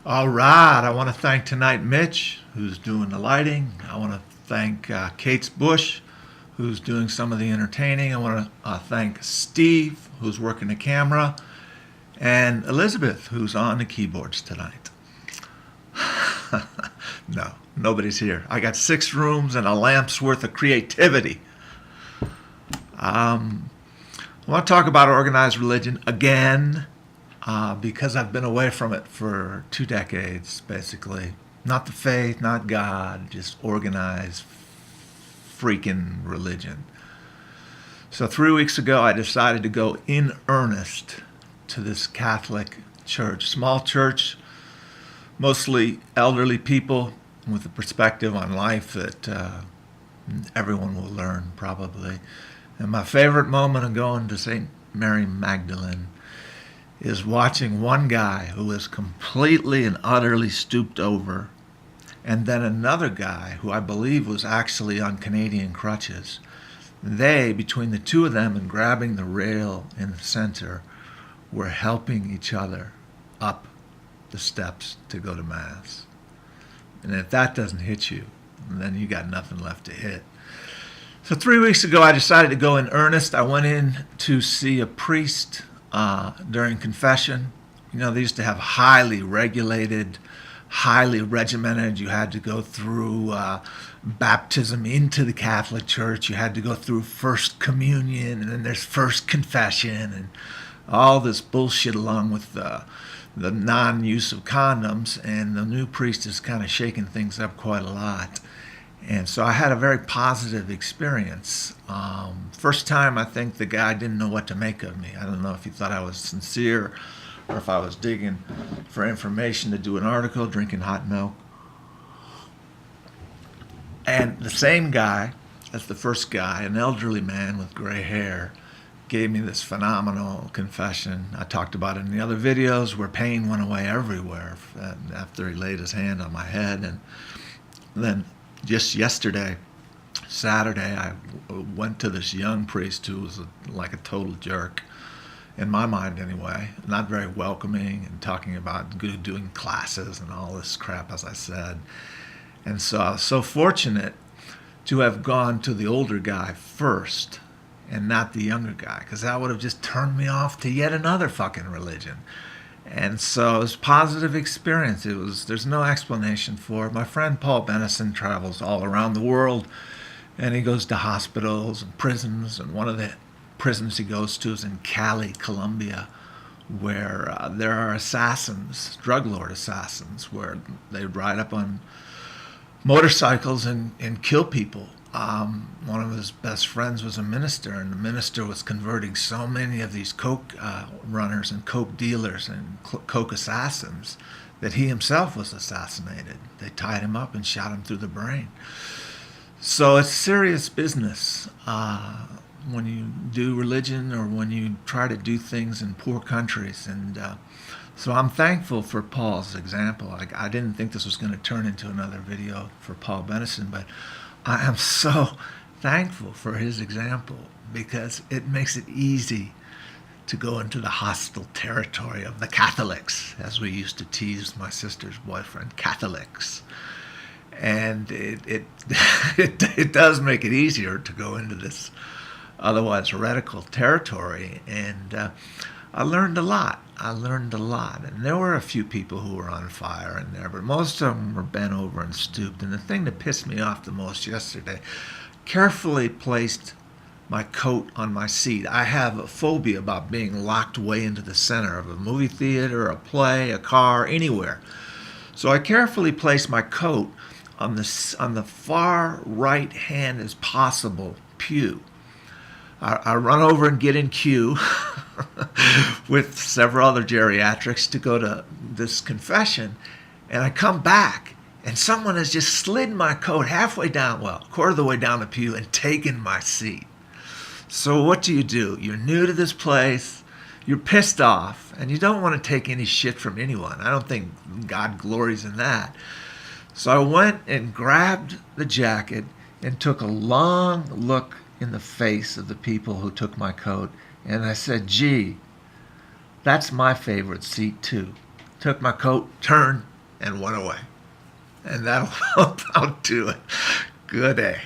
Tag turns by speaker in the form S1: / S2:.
S1: All right. I want to thank tonight Mitch, who's doing the lighting. I want to thank Kate's Bush, who's doing some of the entertaining. I want to thank Steve, who's working the camera, and Elizabeth, who's on the keyboards tonight. No, nobody's here. I got 6 rooms and a lamp's worth of creativity. I want to talk about organized religion again because I've been away from it for 2 decades, basically. Not the faith, not God, just organized freaking religion. So 3 weeks ago, I decided to go in earnest to this Catholic church, small church, mostly elderly people with a perspective on life that everyone will learn probably. And my favorite moment of going to St. Mary Magdalene is watching one guy who is completely and utterly stooped over, and then another guy who I believe was actually on Canadian crutches. They, between the two of them and grabbing the rail in the center, were helping each other up the steps to go to Mass. And if that doesn't hit you, then you got nothing left to hit. So 3 weeks ago, I decided to go in earnest. I went in to see a priest during confession. You know, they used to have highly regulated, highly regimented. You had to go through baptism into the Catholic Church. You had to go through First Communion, and then there's First Confession, and all this bullshit along with the non-use of condoms. And the new priest is kind of shaking things up quite a lot. And so I had a very positive experience. First time, I think the guy didn't know what to make of me. I don't know if he thought I was sincere or if I was digging for information to do an article, drinking hot milk. And the same guy as the first guy, an elderly man with gray hair, gave me this phenomenal confession. I talked about it in the other videos where pain went away everywhere after he laid his hand on my head. And then just yesterday, Saturday, I went to this young priest who was like a total jerk, in my mind anyway, not very welcoming and talking about doing classes and all this crap, as I said. And so I was so fortunate to have gone to the older guy first and not the younger guy, because that would have just turned me off to yet another fucking religion. And so it was a positive experience. There's no explanation for it. My friend Paul Benison travels all around the world, and he goes to hospitals and prisons, and one of the prisons he goes to is in Cali, Colombia, where there are assassins, drug lord assassins, where they ride up on motorcycles and kill people. One of his best friends was a minister, and the minister was converting so many of these coke runners and coke dealers and coke assassins that he himself was assassinated. They tied him up and shot him through the brain. So it's serious business when you do religion or when you try to do things in poor countries. And so I'm thankful for Paul's example. I didn't think this was going to turn into another video for Paul Benison, but I am so thankful for his example because it makes it easy to go into the hostile territory of the Catholics, as we used to tease my sister's boyfriend, Catholics. And it it does make it easier to go into this otherwise heretical territory. And I learned a lot. And there were a few people who were on fire in there, but most of them were bent over and stooped. And the thing that pissed me off the most yesterday, carefully placed my coat on my seat. I have a phobia about being locked way into the center of a movie theater, a play, a car, anywhere. So I carefully placed my coat on the far right hand as possible pew. I run over and get in queue with several other geriatrics to go to this confession, and I come back, and someone has just slid my coat halfway down, well, a quarter of the way down the pew, and taken my seat. So what do? You're new to this place, you're pissed off, and you don't want to take any shit from anyone. I don't think God glories in that. So I went and grabbed the jacket and took a long look in the face of the people who took my coat, and I said, gee, that's my favorite seat too. Took my coat, turned, and went away. And that'll about do it. Good day.